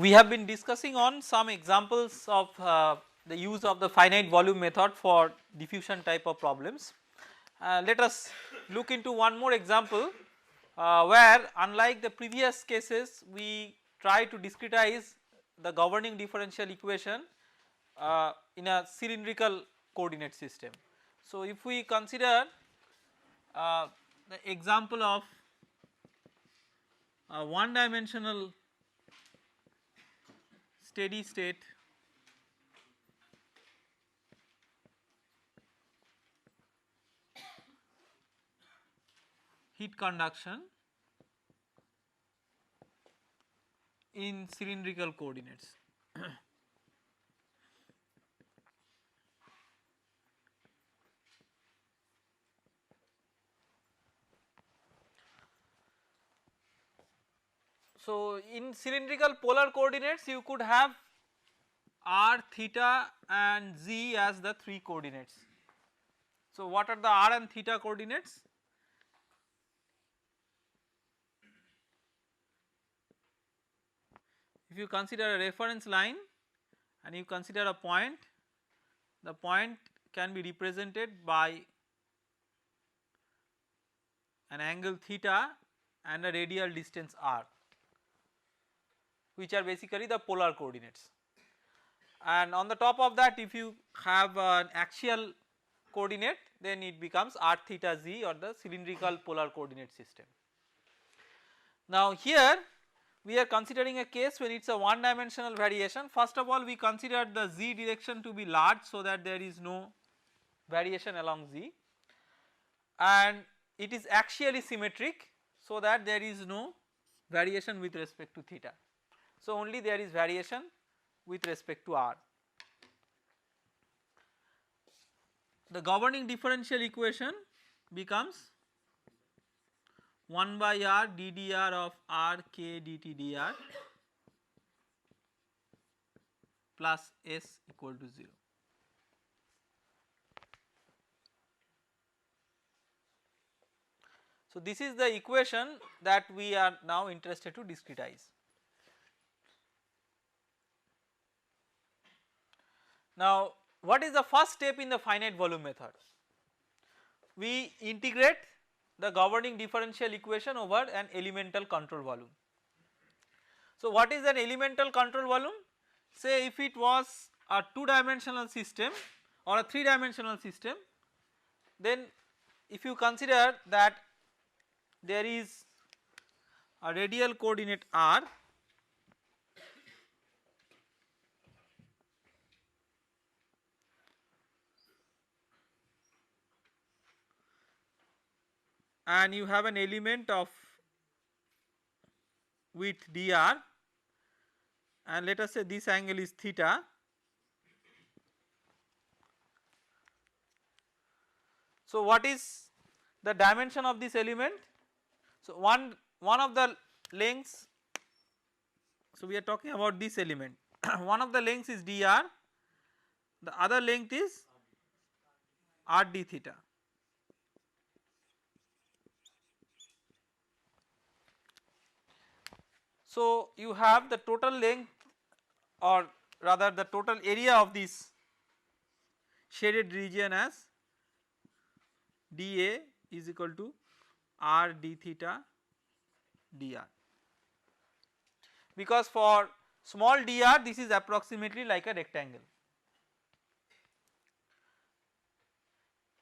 We have been discussing on some examples of the use of the finite volume method for diffusion type of problems. Let us look into one more example where, unlike the previous cases, we try to discretize the governing differential equation in a cylindrical coordinate system. So, if we consider the example of a one dimensional steady state heat conduction in cylindrical coordinates. So, in cylindrical polar coordinates you could have r, theta and z as the 3 coordinates. So, what are the r and theta coordinates? If you consider a reference line and you consider a point, the point can be represented by an angle theta and a radial distance r, which are basically the polar coordinates. And on the top of that, if you have an axial coordinate, then it becomes r theta z, or the cylindrical polar coordinate system. Now here we are considering a case when it is a one dimensional variation. First of all, we consider the z direction to be large, so that there is no variation along z, and it is axially symmetric, so that there is no variation with respect to theta. So only there is variation with respect to r. The governing differential equation becomes 1 by r ddr of r k dt dr plus s equal to 0. So this is the equation that we are now interested to discretize. Now what is the first step in the finite volume method? We integrate the governing differential equation over an elemental control volume. So what is an elemental control volume? Say if it was a 2 dimensional system or a 3 dimensional system, then if you consider that there is a radial coordinate r, and you have an element of width dr, and let us say this angle is theta. So what is the dimension of this element? So one of the lengths, so we are talking about this element, one of the lengths is dr, the other length is r d theta. So you have the total length, or rather the total area of this shaded region as dA is equal to r d theta dr, because for small dr this is approximately like a rectangle.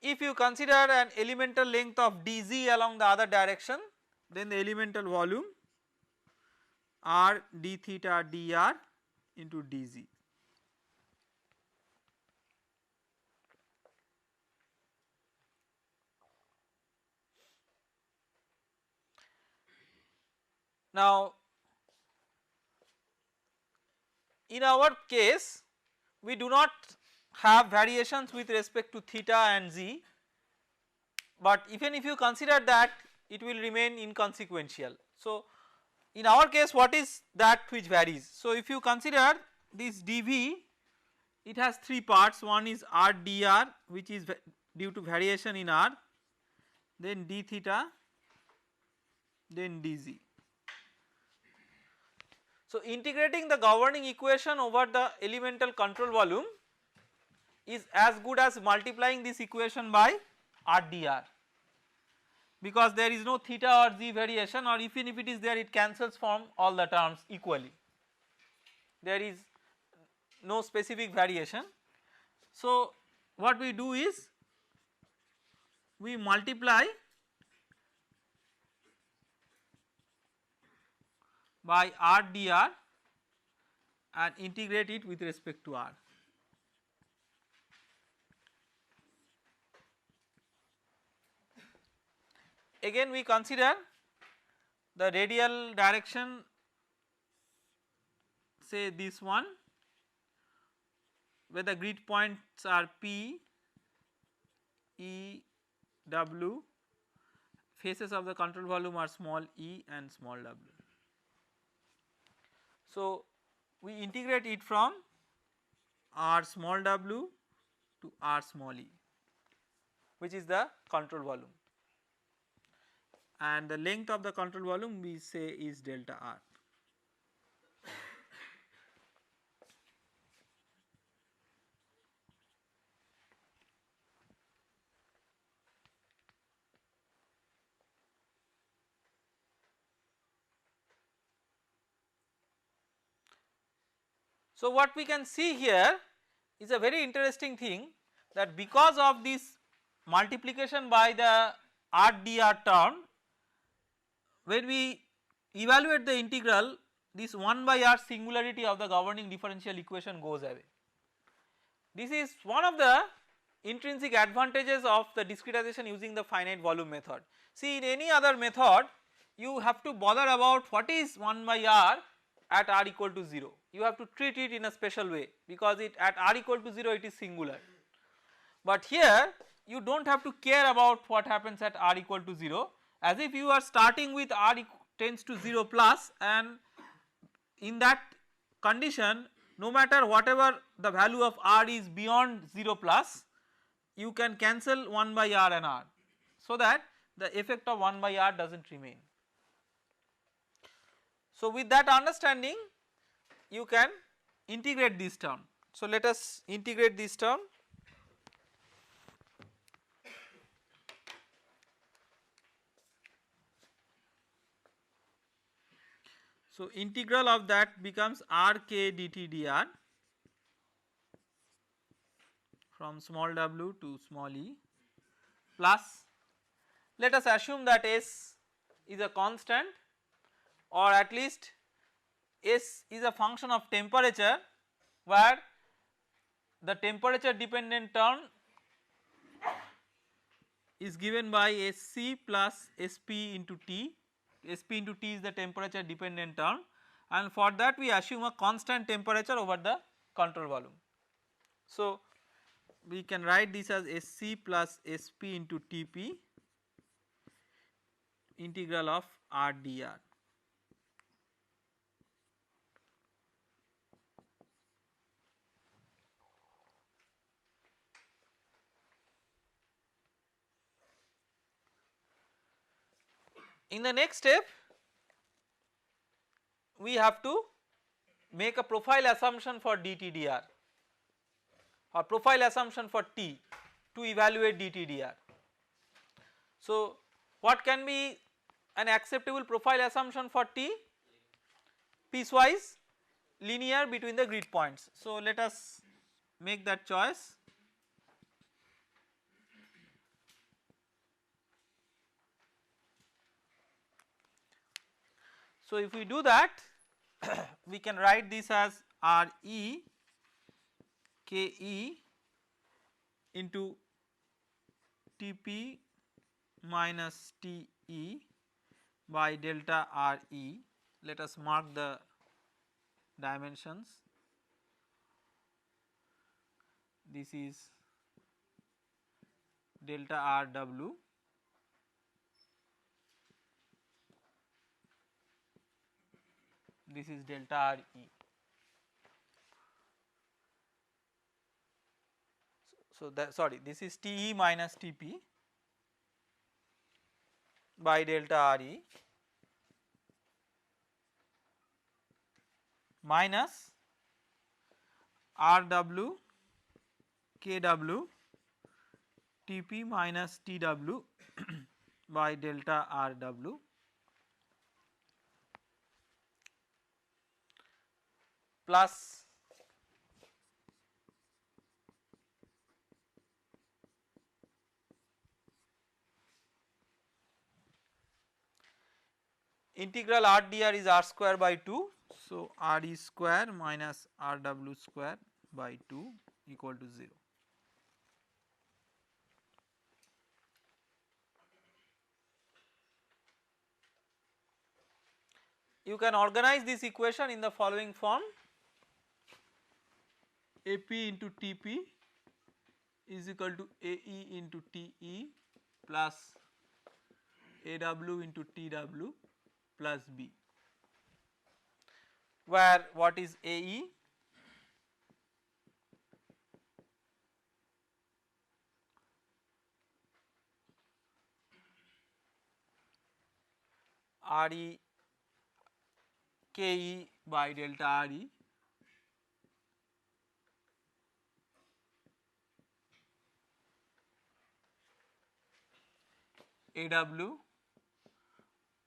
If you consider an elemental length of dz along the other direction, then the elemental volume r d theta dr into dz. Now in our case we do not have variations with respect to theta and z, but even if you consider that, it will remain inconsequential. So in our case, what is that which varies? So if you consider this dV, it has 3 parts. One is r dr, which is due to variation in r, then d theta, then dz. So integrating the governing equation over the elemental control volume is as good as multiplying this equation by RdR, because there is no theta or z variation, or even if it is there, it cancels from all the terms equally. There is no specific variation. So what we do is we multiply by RdR and integrate it with respect to R. Again we consider the radial direction, say this one, where the grid points are P, E, W, faces of the control volume are small e and small w. So we integrate it from R small w to R small e, which is the control volume, and the length of the control volume we say is delta R. So what we can see here is a very interesting thing, that because of this multiplication by the RdR term, when we evaluate the integral, this 1 by R singularity of the governing differential equation goes away. This is one of the intrinsic advantages of the discretization using the finite volume method. See, in any other method you have to bother about what is 1 by R at R equal to 0. You have to treat it in a special way, because it at R equal to 0 it is singular. But here you do not have to care about what happens at R equal to 0, as if you are starting with R tends to 0 plus, and in that condition no matter whatever the value of R is beyond 0 plus, you can cancel 1 by R and R, so that the effect of 1 by R does not remain. So with that understanding you can integrate this term. So let us integrate this term. So integral of that becomes RK dt dr from small w to small e, plus let us assume that S is a constant, or at least S is a function of temperature, where the temperature dependent term is given by Sc plus Sp into T. Sp into T is the temperature dependent term, and for that we assume a constant temperature over the control volume. So we can write this as Sc plus Sp into Tp integral of R dr. In the next step we have to make a profile assumption for dt dr, or profile assumption for T to evaluate dt dr. So what can be an acceptable profile assumption for T? Piecewise linear between the grid points. So let us make that choice. So if we do that we can write this as Re Ke into Tp minus Te by delta Re. Let us mark the dimensions. This is delta Rw, this is delta Re. So that, sorry, this is Te minus Tp by delta Re minus RW KW TP minus TW by delta RW plus integral R dr is R square by 2. So, R e square minus R w square by 2 equal to 0. You can organize this equation in the following form: AP into TP is equal to AE into TE plus AW into TW plus B, where what is AE? RE KE by delta RE AW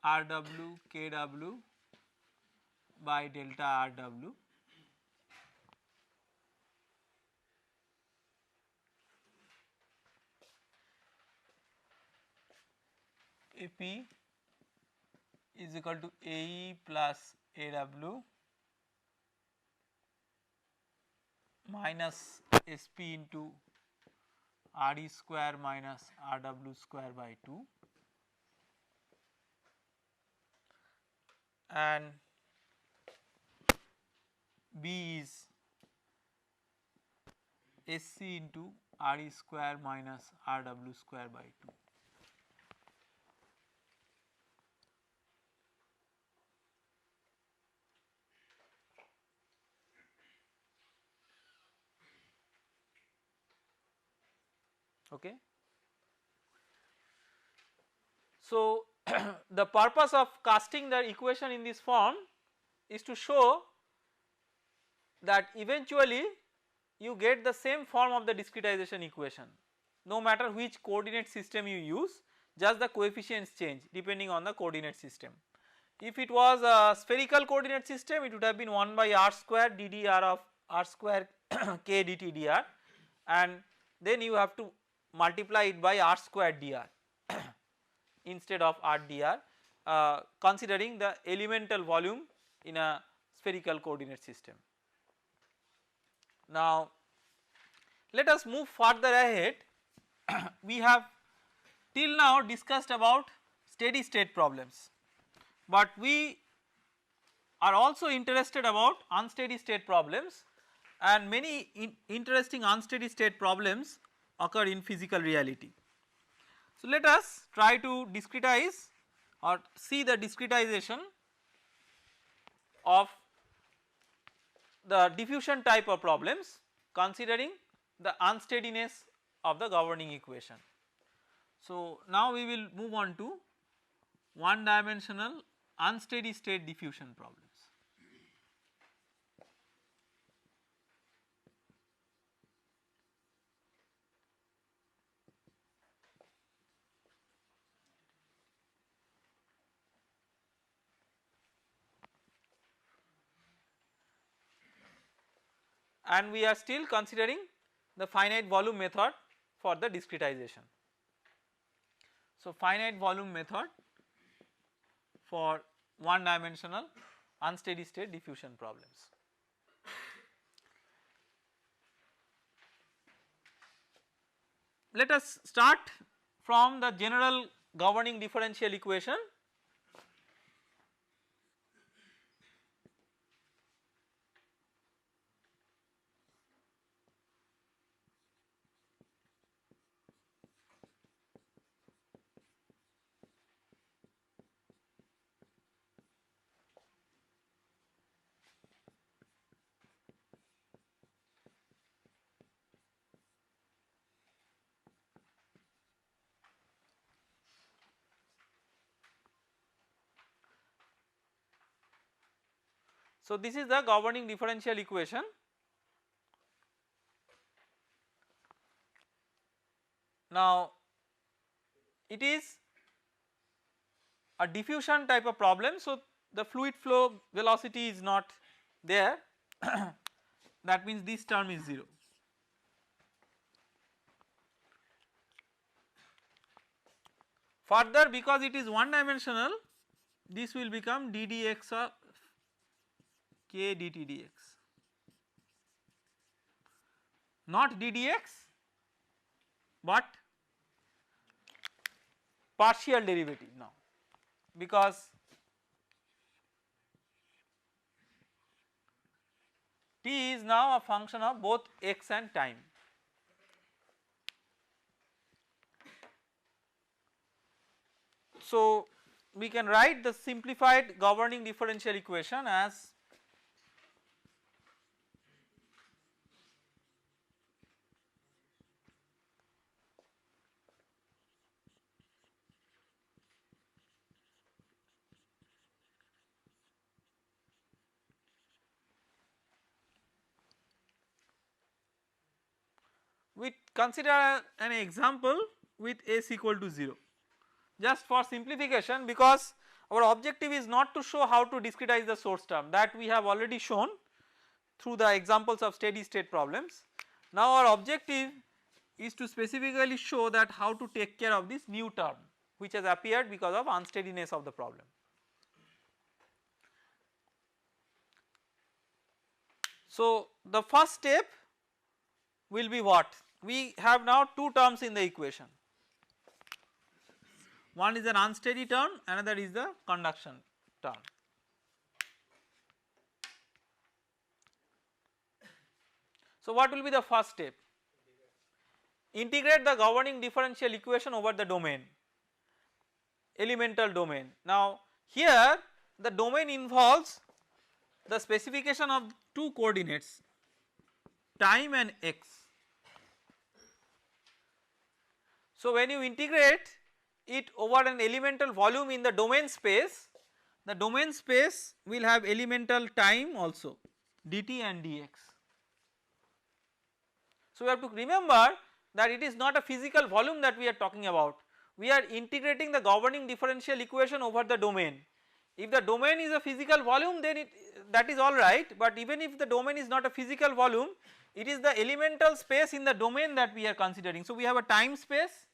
RW KW by delta RW AP is equal to AE plus AW minus SP into RE square minus RW square by 2, and B is SC into RE square minus RW square by 2. Okay. So, the purpose of casting the equation in this form is to show that eventually you get the same form of the discretization equation, no matter which coordinate system you use, just the coefficients change depending on the coordinate system. If it was a spherical coordinate system, it would have been 1 by r square ddr of r square k dt dr, and then you have to multiply it by r square dr instead of r dr, considering the elemental volume in a spherical coordinate system. Now, let us move further ahead. We have till now discussed about steady state problems, but we are also interested about unsteady state problems, and many interesting unsteady state problems occur in physical reality. So, let us try to discretize or see the discretization of the diffusion type of problems considering the unsteadiness of the governing equation. So, now we will move on to one dimensional unsteady state diffusion problems. And we are still considering the finite volume method for the discretization. So, finite volume method for one dimensional unsteady state diffusion problems. Let us start from the general governing differential equation. So this is the governing differential equation. Now it is a diffusion type of problem, so the fluid flow velocity is not there that means this term is 0. Further, because it is one dimensional, this will become ddx of k dt dx, not ddx but partial derivative now, because t is now a function of both x and time. So we can write the simplified governing differential equation as we consider an example with s equal to 0 just for simplification, because our objective is not to show how to discretize the source term, that we have already shown through the examples of steady state problems. Now our objective is to specifically show that how to take care of this new term which has appeared because of unsteadiness of the problem. So the first step will be what? We have now two terms in the equation. One is an unsteady term, another is the conduction term. So what will be the first step? Integrate the governing differential equation over the domain, elemental domain. Now here the domain involves the specification of two coordinates, time and x. So when you integrate it over an elemental volume in the domain space will have elemental time also, dt and dx. So we have to remember that it is not a physical volume that we are talking about, we are integrating the governing differential equation over the domain. If the domain is a physical volume, then that is alright, but even if the domain is not a physical volume, it is the elemental space in the domain that we are considering. So we have a time space,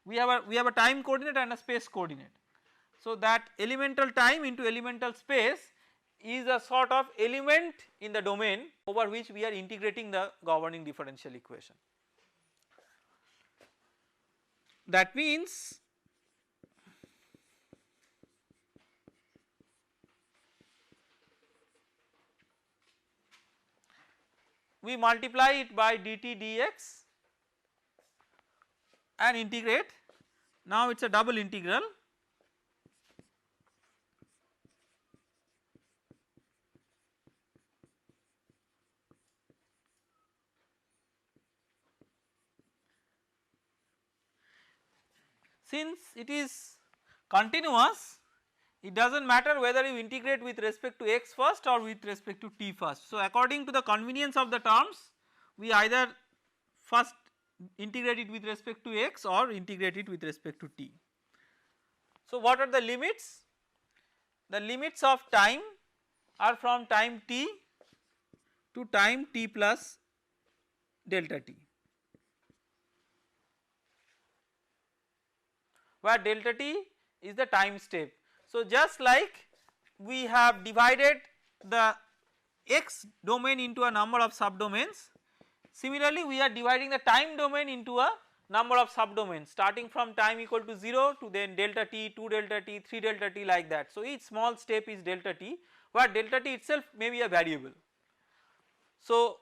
we have a time coordinate and a space coordinate. So that elemental time into elemental space is a sort of element in the domain over which we are integrating the governing differential equation. That means we multiply it by dt dx and integrate. Now it is a double integral. Since it is continuous, it does not matter whether you integrate with respect to x first or with respect to t first. So according to the convenience of the terms, we either first integrate it with respect to x or integrate it with respect to t. So what are the limits? The limits of time are from time t to time t plus delta t, where delta t is the time step. So just like we have divided the x domain into a number of subdomains, similarly we are dividing the time domain into a number of subdomains, starting from time equal to 0 to then delta t, 2 delta t, 3 delta t, like that. So each small step is delta t, where delta t itself may be a variable. So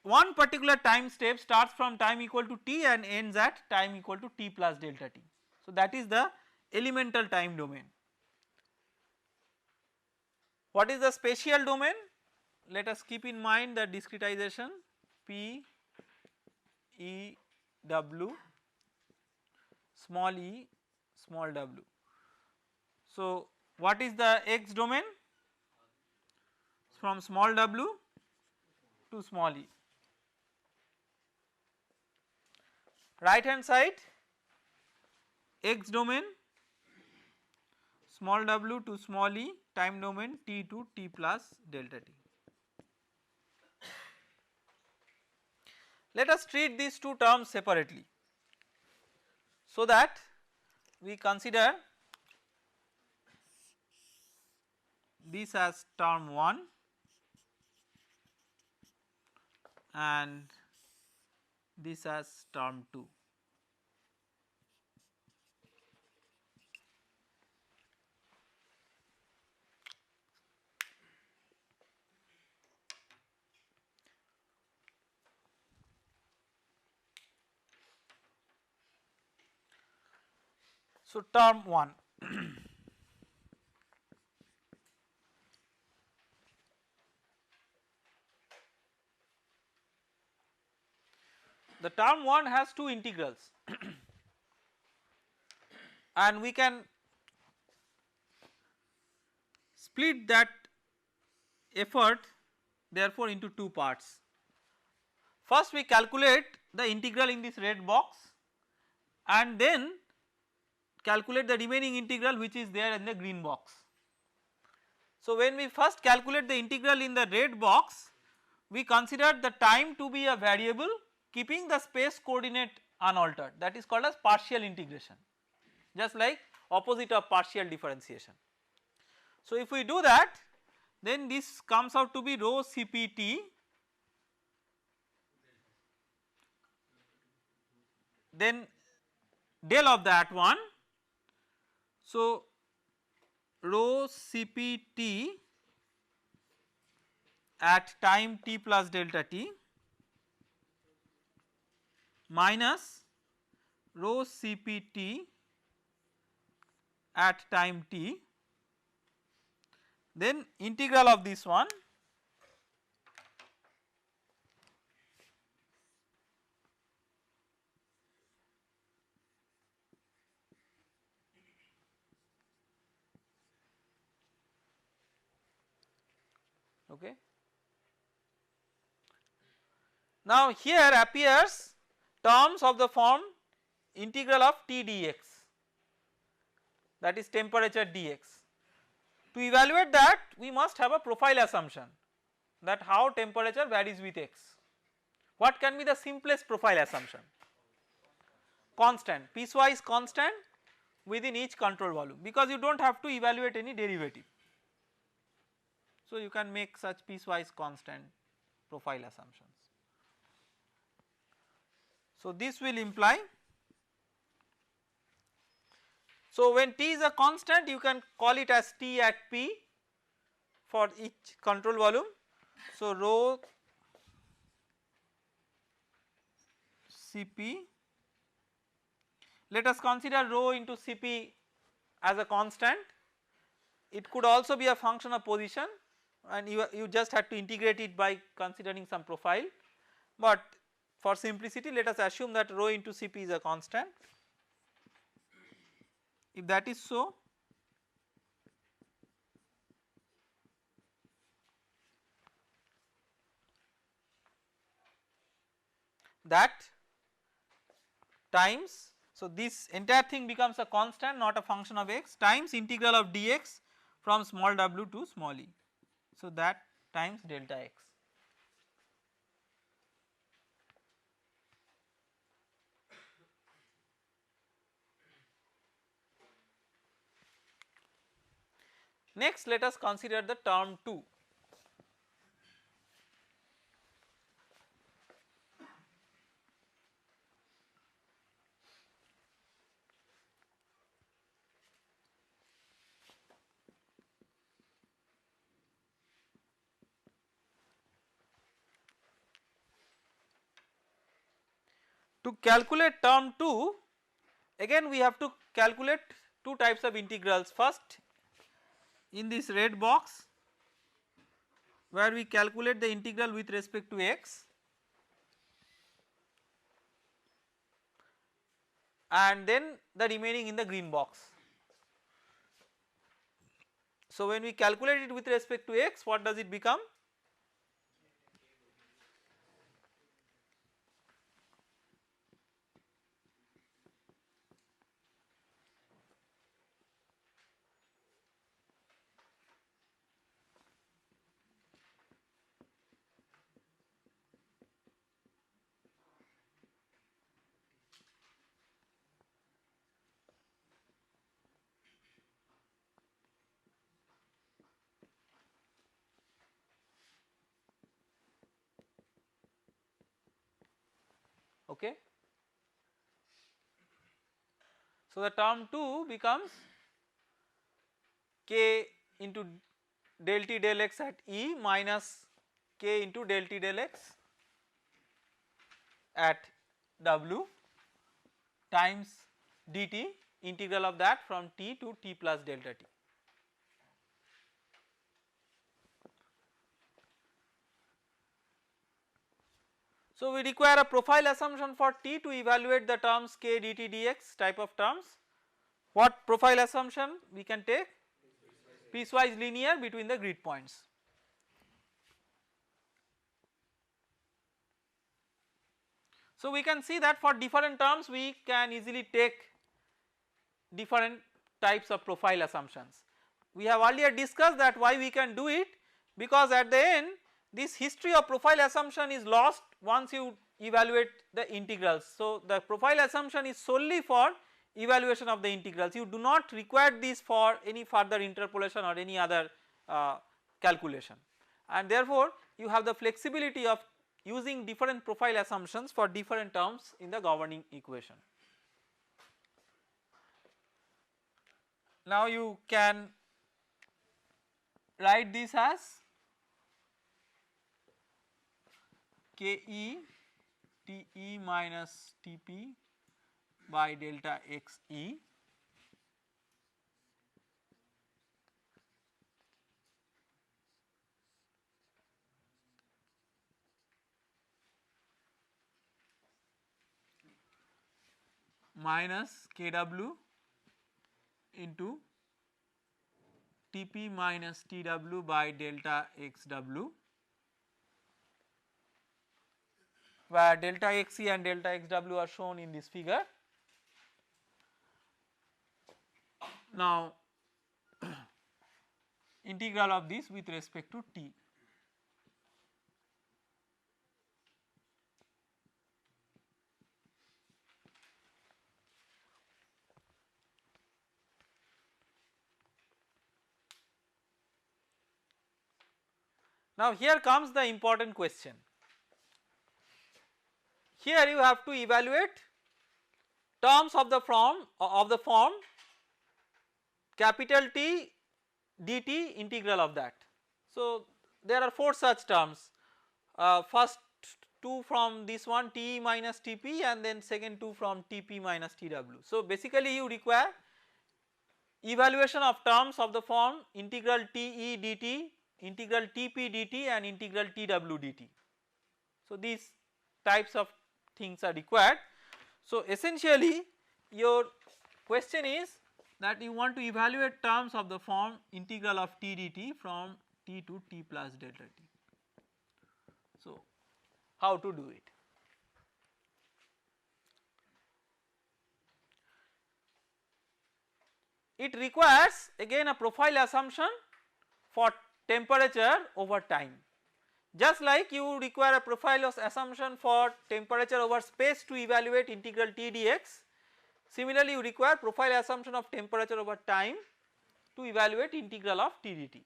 one particular time step starts from time equal to t and ends at time equal to t plus delta t. So that is the elemental time domain. What is the spatial domain? Let us keep in mind the discretization P, E, W, small e, small w. So what is the x domain? from small w to small e. Right hand side x domain small w to small e, time domain t to t plus delta t. Let us treat these two terms separately, so that we consider this as term 1 and this as term 2. So, term 1 the term 1 has two integrals and we can split that effort therefore into two parts. First we calculate the integral in this red box and then calculate the remaining integral which is there in the green box. So when we first calculate the integral in the red box, we consider the time to be a variable keeping the space coordinate unaltered, that is called as partial integration, just like opposite of partial differentiation. So if we do that, then this comes out to be rho Cpt then del of that one. So rho Cpt at time t plus delta t minus rho Cpt at time t, then integral of this one okay. Now here appears terms of the form integral of T dx, that is temperature dx. To evaluate that we must have a profile assumption that how temperature varies with x. What can be the simplest profile assumption? Constant, piecewise constant within each control volume, because you do not have to evaluate any derivative. So you can make such piecewise constant profile assumptions. So this will imply, so when t is a constant you can call it as t at p for each control volume. So rho Cp, let us consider rho into Cp as a constant. It could also be a function of position and you just had to integrate it by considering some profile, but for simplicity let us assume that rho into Cp is a constant. If that is so, that times, so this entire thing becomes a constant, not a function of x, times integral of dx from small w to small e. So that times delta x. Next let us consider the term 2. To calculate term 2, again we have to calculate two types of integrals. First in this red box where we calculate the integral with respect to x, and then the remaining in the green box. So when we calculate it with respect to x, what does it become? Okay. So the term 2 becomes k into del t del x at E minus k into del t del x at W times dt, integral of that from t to t plus delta t. So we require a profile assumption for t to evaluate the terms k dt dx type of terms. What profile assumption we can take? Piecewise linear between the grid points. So we can see that for different terms we can easily take different types of profile assumptions. We have earlier discussed that why we can do it, because at the end this history of profile assumption is lost once you evaluate the integrals. So the profile assumption is solely for evaluation of the integrals, you do not require this for any further interpolation or any other calculation, and therefore you have the flexibility of using different profile assumptions for different terms in the governing equation. Now you can write this as Ke Te minus Tp by delta Xe minus Kw into Tp minus Tw by delta Xw, where delta Xe and delta Xw are shown in this figure. Now integral of this with respect to t. Now here comes the important question. Here you have to evaluate terms of the form capital T dt integral of that. So there are 4 such terms, first 2 from this one T minus Tp and then second 2 from Tp minus Tw. So basically you require evaluation of terms of the form integral Te dt, integral Tp dt and integral Tw dt. So these types of things are required. So essentially your question is that you want to evaluate terms of the form integral of t dt from t to t plus delta t. So how to do it? It requires again a profile assumption for temperature over time. Just like you require a profile assumption for temperature over space to evaluate integral T dx, similarly you require profile assumption of temperature over time to evaluate integral of T dt.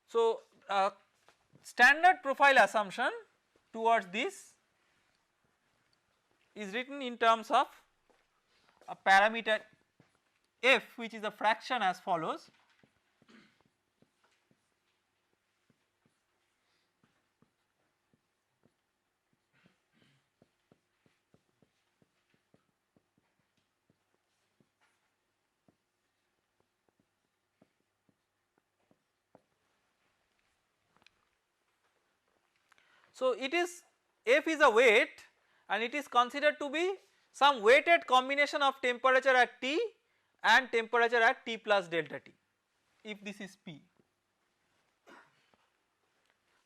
So standard profile assumption towards this is written in terms of a parameter f, which is a fraction, as follows. So it is f is a weight and it is considered to be some weighted combination of temperature at T and temperature at T plus delta T, if this is P.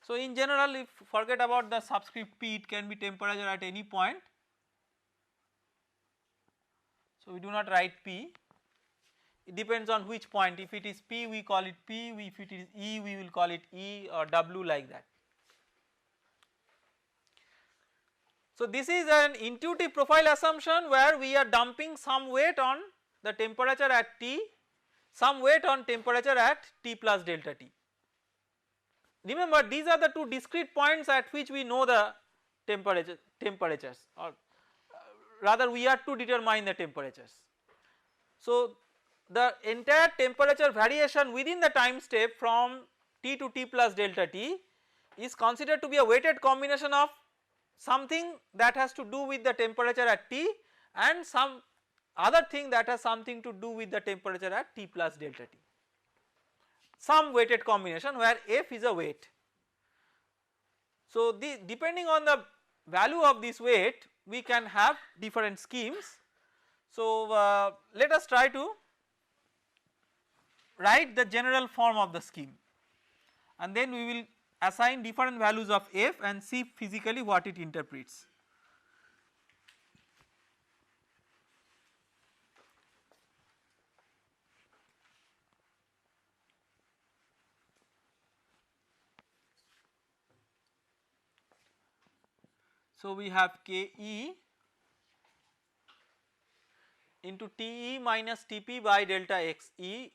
So in general, if forget about the subscript P, it can be temperature at any point. So we do not write P, it depends on which point. If it is P, we call it P, if it is E, we will call it E, or W, like that. So this is an intuitive profile assumption where we are dumping some weight on the temperature at T, some weight on temperature at T plus delta T. Remember, these are the two discrete points at which we know the temperatures, or rather we are to determine the temperatures. So the entire temperature variation within the time step from T to T plus delta T is considered to be a weighted combination of something that has to do with the temperature at T and some other thing that has something to do with the temperature at T plus delta T, some weighted combination where F is a weight. So depending on the value of this weight, we can have different schemes. So let us try to write the general form of the scheme, and then we will assign different values of F and see physically what it interprets. So we have Ke into Te minus Tp by delta Xe.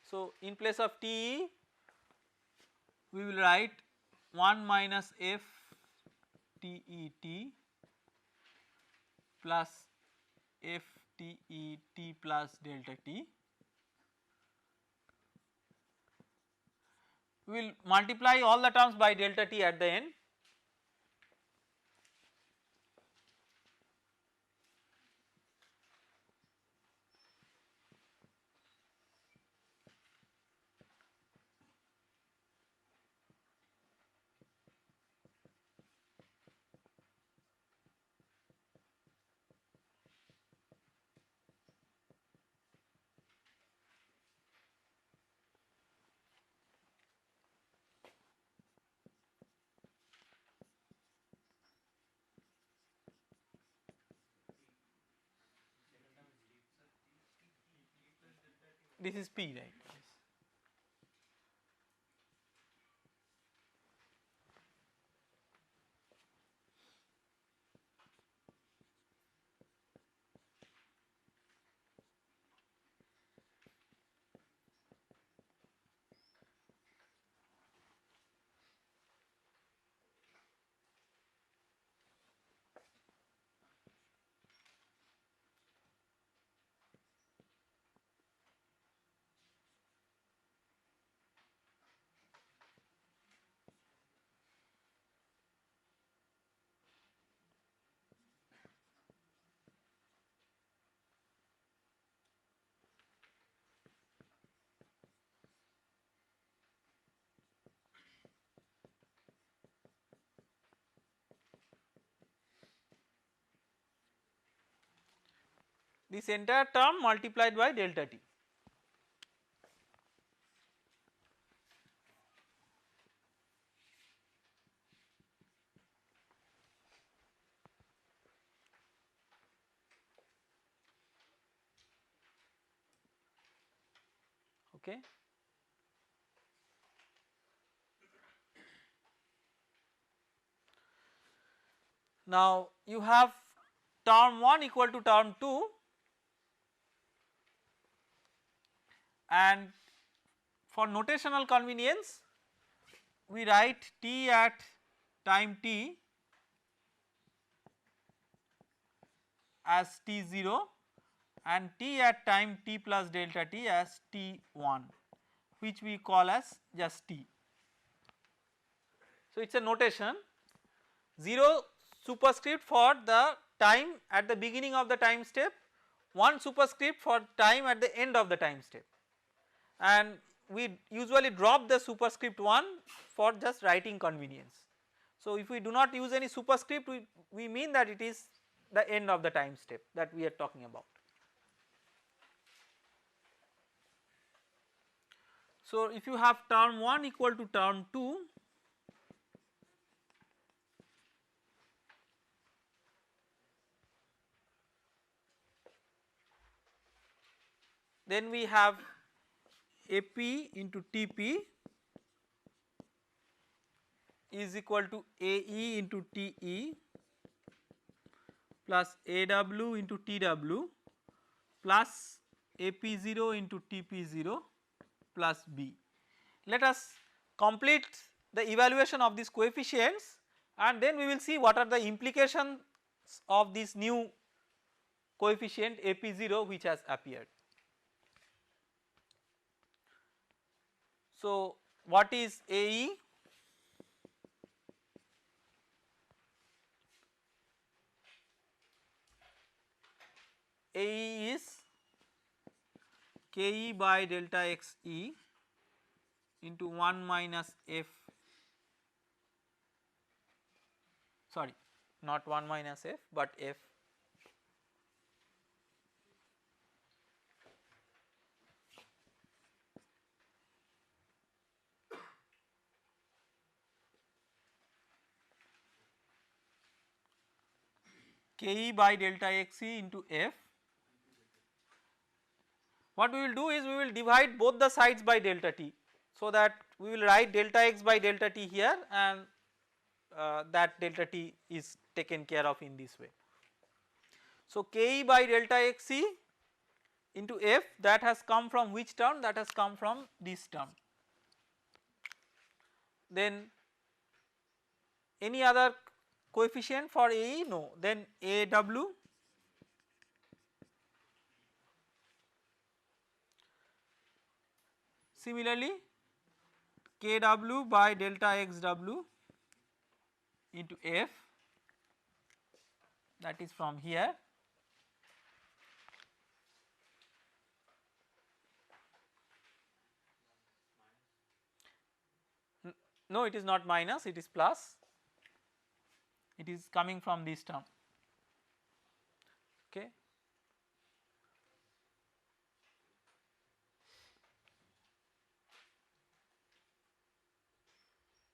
So in place of Te, we will write 1 minus F Tet plus F Tet plus delta T. We will multiply all the terms by delta T at the end. This is P, right? Yes. This entire term multiplied by delta T. Okay. Now you have term 1 equal to term 2, and for notational convenience we write T at time T as T0 and T at time T plus delta T as T1, which we call as just T. So it is a notation, 0 superscript for the time at the beginning of the time step, 1 superscript for time at the end of the time step, and we usually drop the superscript 1 for just writing convenience. So if we do not use any superscript, we mean that it is the end of the time step that we are talking about. So, if you have term 1 equal to term 2, then we have AP into TP is equal to AE into TE plus AW into TW plus AP0 into TP0 plus B. Let us complete the evaluation of these coefficients and then we will see what are the implications of this new coefficient AP0 which has appeared. So, what is AE? AE is KE by delta XE into 1 minus F, sorry, not 1 minus F but F KE by delta XE into F. What we will do is we will divide both the sides by delta t, so that we will write delta x by delta t here and that delta t is taken care of in this way. So, KE by delta XE into F, that has come from which term? That has come from this term. Then any other coefficient for AE? No. Then AW similarly KW by delta XW into F, that is from here. No, it is not minus, it is plus, it is coming from this term, okay.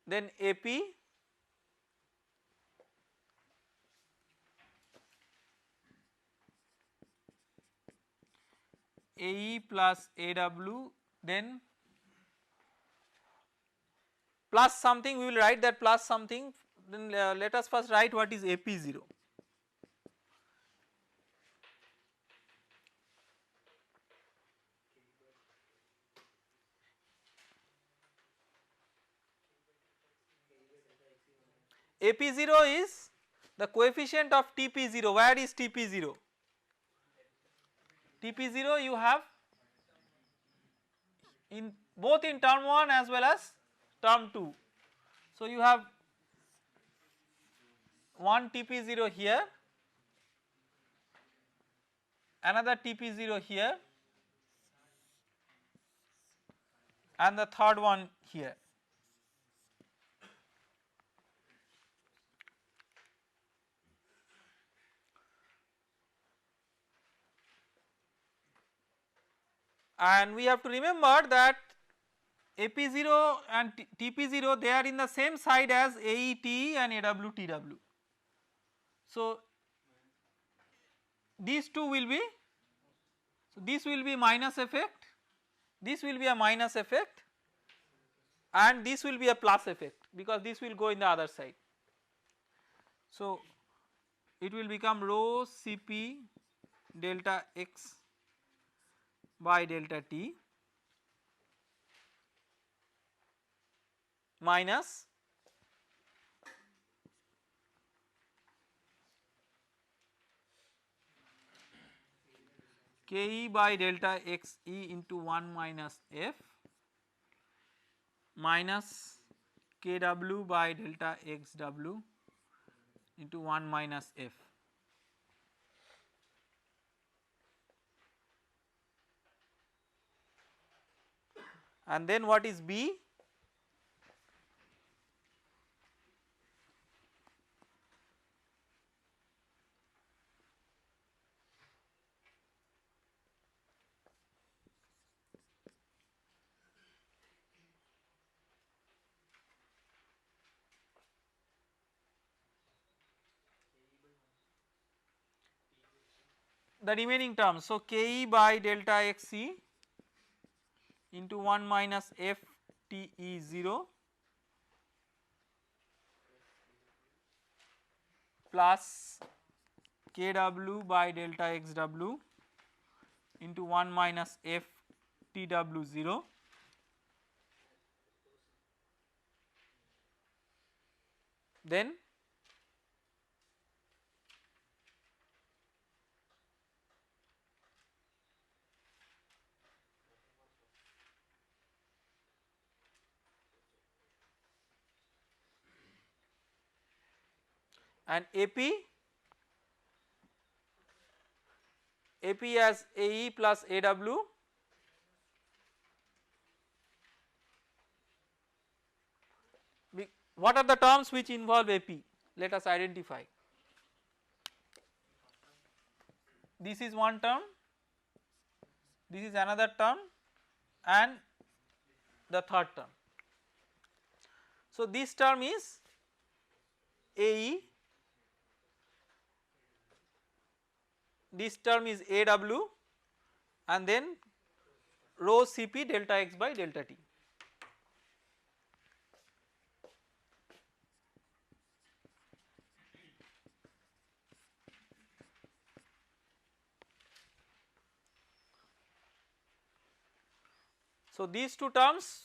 Then AP AE plus AW, then plus something, we will write that plus something, then let us first write what is AP0. AP0 is the coefficient of TP0. Where is TP0? TP0 you have in both in term 1 as well as term 2. So, you have one TP0 here, another TP0 here and the third one here. And we have to remember that AP0 and TP0, they are in the same side as AET and AWTW. So, these two will be, so this will be minus effect, this will be a minus effect and this will be a plus effect because this will go in the other side. So, it will become rho Cp delta x by delta t minus Ke by delta xe into 1 minus f minus Kw by delta xw into 1 minus f. And then what is B? the remaining terms. So, Ke by delta Xc into 1 minus f Te 0 plus Kw by delta Xw into 1 minus f Tw 0 then and AP as AE plus AW what are the terms which involve AP? Let us identify. This is one term, this is another term and the third term. So, this term is AE, this term is AW and then rho Cp delta X by delta T. So, these two terms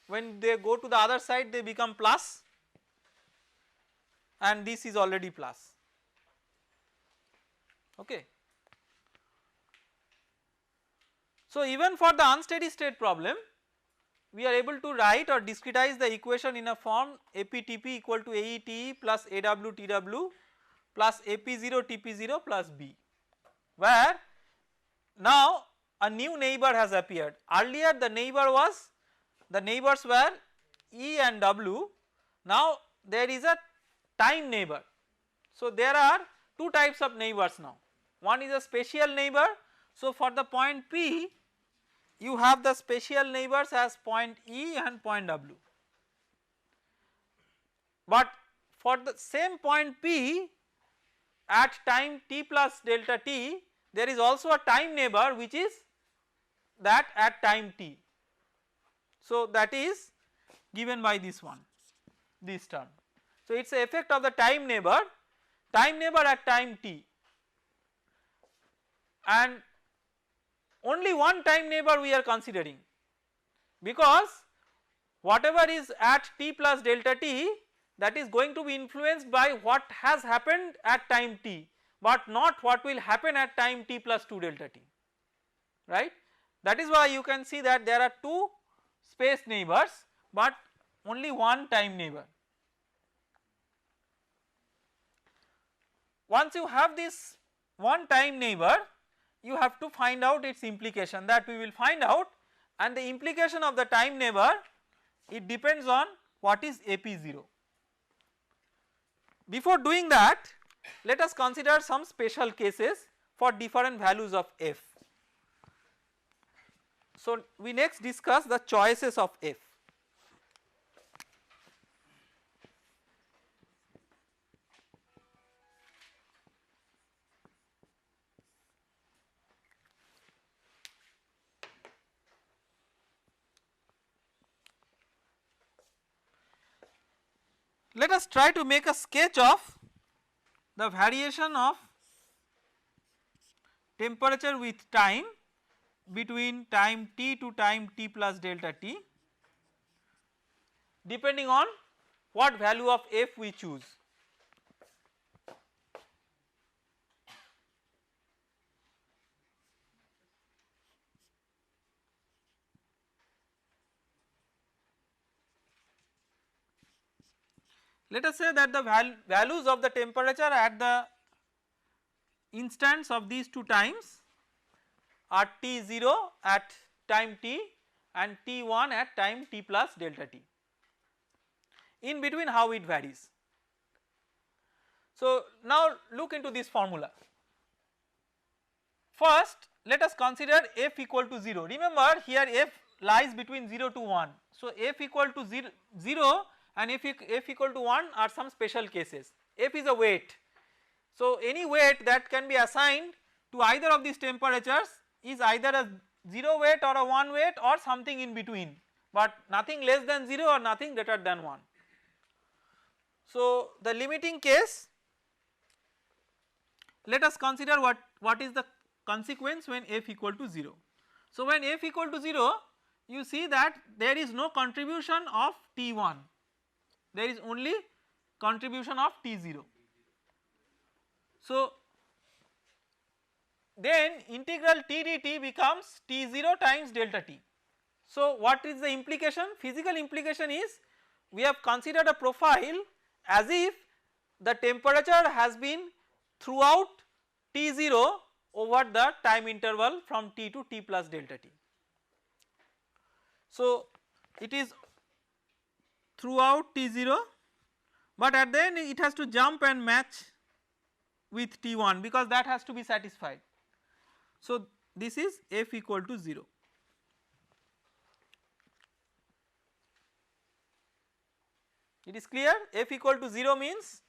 when they go to the other side they become plus and this is already plus, okay. So, even for the unsteady state problem we are able to write or discretize the equation in a form APTP equal to AETE plus AWTW plus AP0 TP0 plus B, where now a new neighbor has appeared. Earlier the neighbors were E and W, now there is a time neighbor. So, there are two types of neighbors now, one is a spatial neighbor. So, for the point P you have the spatial neighbors as point E and point W, but for the same point P at time t plus delta t there is also a time neighbor which is that at time t. So, that is given by this one, this term. So, it is the effect of the time neighbor at time t, and only one time neighbor we are considering because whatever is at t plus delta t that is going to be influenced by what has happened at time t, but not what will happen at time t plus 2 delta t, right. That is why you can see that there are two space neighbors but only one time neighbor. Once you have this one time neighbor you have to find out its implication, that we will find out, and the implication of the time neighbor it depends on what is AP0. Before doing that let us consider some special cases for different values of f. So, we next discuss the choices of f. Let us try to make a sketch of the variation of temperature with time between time t to time t plus delta t depending on what value of f we choose. Let us say that the values of the temperature at the instants of these two times are T0 at time t and T1 at time t plus delta t. In between how it varies. So, now look into this formula. First let us consider f equal to 0. Remember here f lies between 0 to 1. So, f equal to 0 and f equal to 1 are some special cases. F is a weight. So, any weight that can be assigned to either of these temperatures is either a 0 weight or a 1 weight or something in between, but nothing less than 0 or nothing greater than 1. So the limiting case, let us consider what is the consequence when f equal to 0. So when f equal to 0, you see that there is no contribution of T1, there is only contribution of T0. So then integral T dt becomes T0 times delta T. So what is the implication? Physical implication is we have considered a profile as if the temperature has been throughout T0 over the time interval from T to T plus delta T. So it is throughout T0, but at the end it has to jump and match with T1 because that has to be satisfied. So this is f equal to 0. It is clear, f equal to 0 means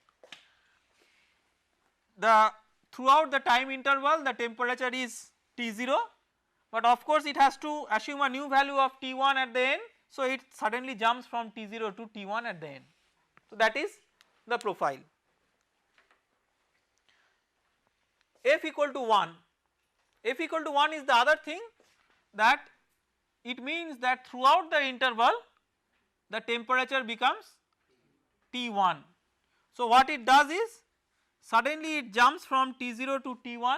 the throughout the time interval the temperature is T0, but of course it has to assume a new value of T1 at the end, so it suddenly jumps from T0 to T1 at the end. So that is the profile. F equal to 1, f equal to 1 is the other thing, that it means that throughout the interval the temperature becomes T1. So what it does is suddenly it jumps from T0 to T1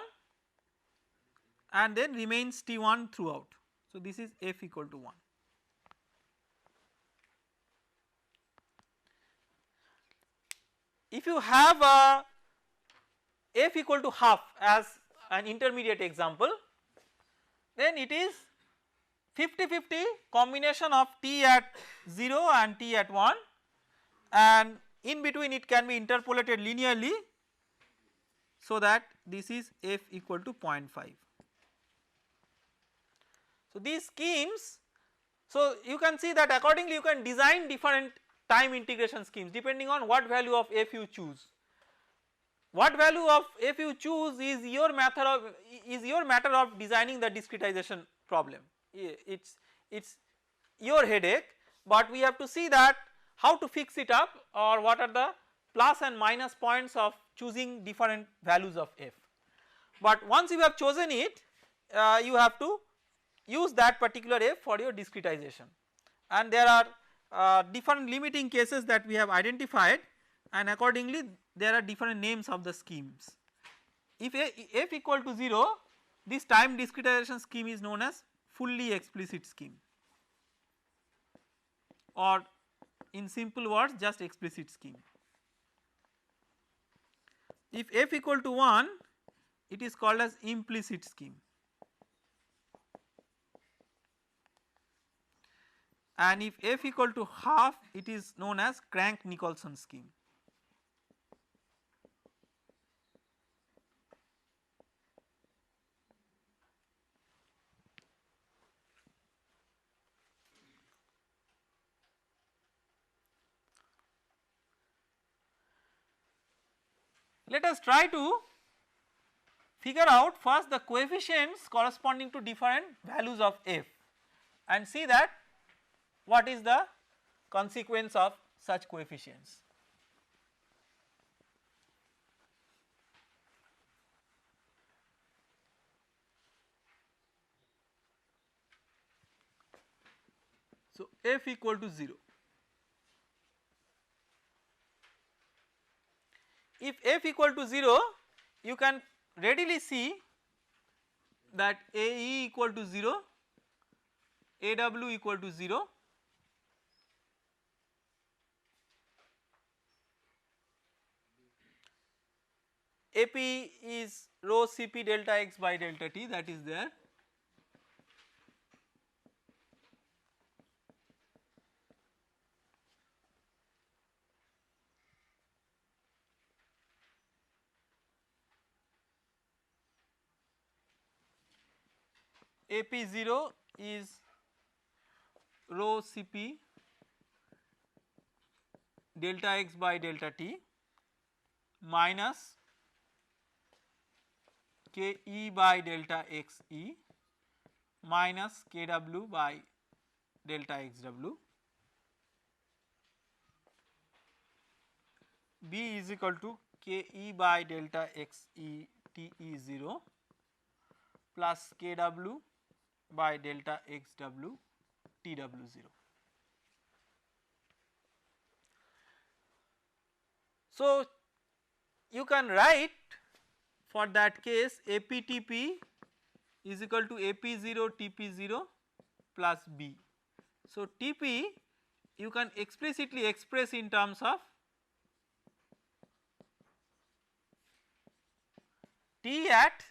and then remains T1 throughout. So this is f equal to 1. If you have a f equal to half as an intermediate example, then it is 50-50 combination of T at 0 and T at 1, and in between it can be interpolated linearly, so that this is f equal to 0.5. So these schemes, so you can see that accordingly you can design different time integration schemes depending on what value of f you choose. What value of f you choose is your matter of designing the discretization problem. It's your headache, but we have to see that how to fix it up or what are the plus and minus points of choosing different values of f. But once you have chosen it, you have to use that particular f for your discretization, and there are different limiting cases that we have identified, and accordingly there are different names of the schemes. If f equal to 0, this time discretization scheme is known as fully explicit scheme, or in simple words just explicit scheme. If f equal to 1, it is called as implicit scheme, and if f equal to half, it is known as Crank-Nicolson scheme. Let us try to figure out first the coefficients corresponding to different values of f and see that what is the consequence of such coefficients. So f equal to 0. If f equal to 0, you can readily see that AE equal to 0, AW equal to 0, AP is rho Cp delta x by delta t, that is there. AP0 is rho Cp delta x by delta t minus Ke by delta Xe minus Kw by delta Xw. B is equal to Ke by delta Xe Te0 plus Kw by delta Xw Tw0. So, you can write for that case APTP is equal to AP0 TP0 plus B. So, Tp you can explicitly express in terms of T at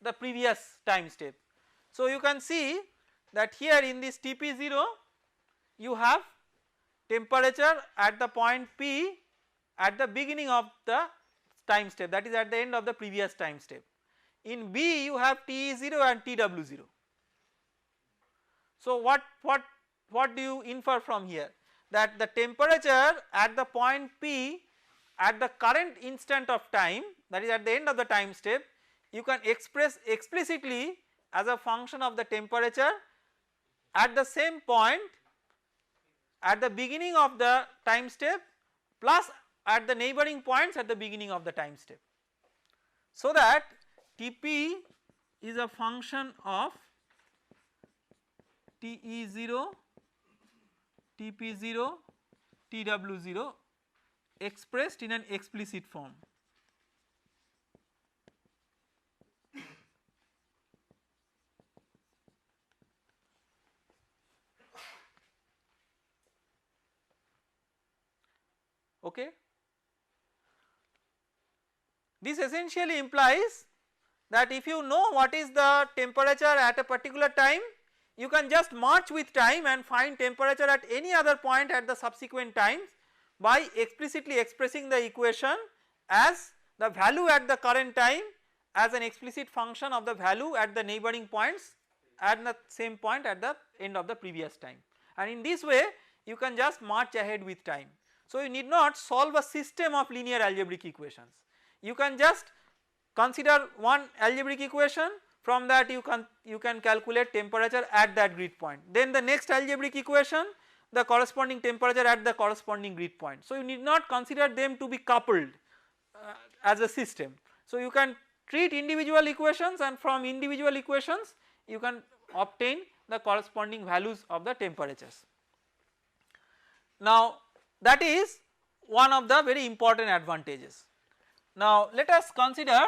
the previous time step. So, you can see that here in this Tp0 you have temperature at the point P at the beginning of the time step, that is at the end of the previous time step. In B you have Te0 and Tw0. So, what do you infer from here? That the temperature at the point P at the current instant of time, that is at the end of the time step, you can express explicitly as a function of the temperature at the same point at the beginning of the time step plus at the neighboring points at the beginning of the time step. So that Tp is a function of Te0, Tp0, Tw0 expressed in an explicit form. Okay. This essentially implies that if you know what is the temperature at a particular time, you can just march with time and find temperature at any other point at the subsequent times by explicitly expressing the equation as the value at the current time as an explicit function of the value at the neighboring points at the same point at the end of the previous time, and in this way you can just march ahead with time. So, you need not solve a system of linear algebraic equations, you can just consider one algebraic equation, from that you can calculate temperature at that grid point, then the next algebraic equation the corresponding temperature at the corresponding grid point. So, you need not consider them to be coupled as a system. So, you can treat individual equations and from individual equations you can obtain the corresponding values of the temperatures. Now, that is one of the very important advantages. Now, let us consider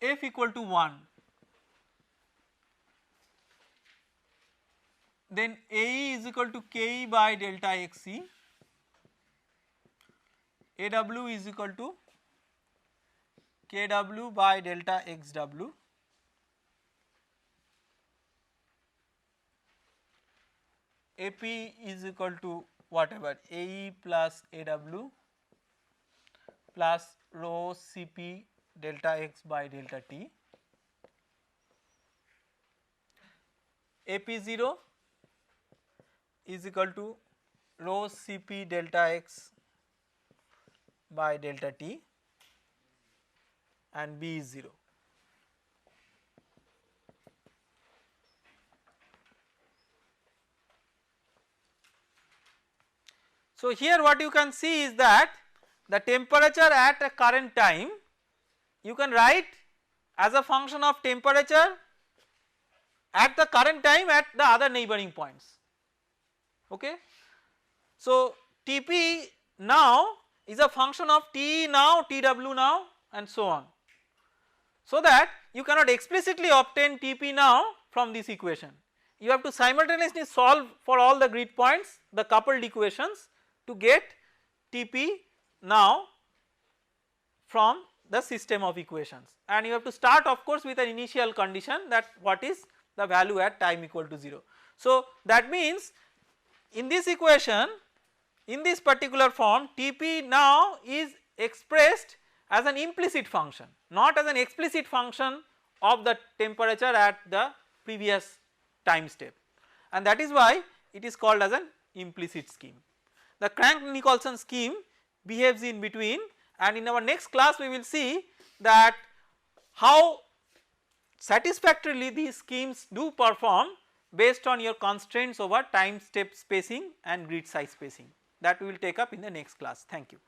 f equal to 1, then AE is equal to KE by delta XE, AW is equal to KW by delta XW, AP is equal to whatever AE plus AW plus rho Cp delta X by delta T, AP0 is equal to rho Cp delta X by delta T and B is 0. So, here what you can see is that the temperature at a current time you can write as a function of temperature at the current time at the other neighboring points. Okay. So, Tp now is a function of T now, Tw now and so on, so that you cannot explicitly obtain Tp now from this equation. You have to simultaneously solve for all the grid points the coupled equations to get Tp now from the system of equations, and you have to start of course with an initial condition that what is the value at time equal to 0. So, that means in this equation in this particular form Tp now is expressed as an implicit function, not as an explicit function of the temperature at the previous time step, and that is why it is called as an implicit scheme. The Crank-Nicolson scheme behaves in between, and in our next class we will see that how satisfactorily these schemes do perform based on your constraints over time step spacing and grid size spacing, that we will take up in the next class. Thank you.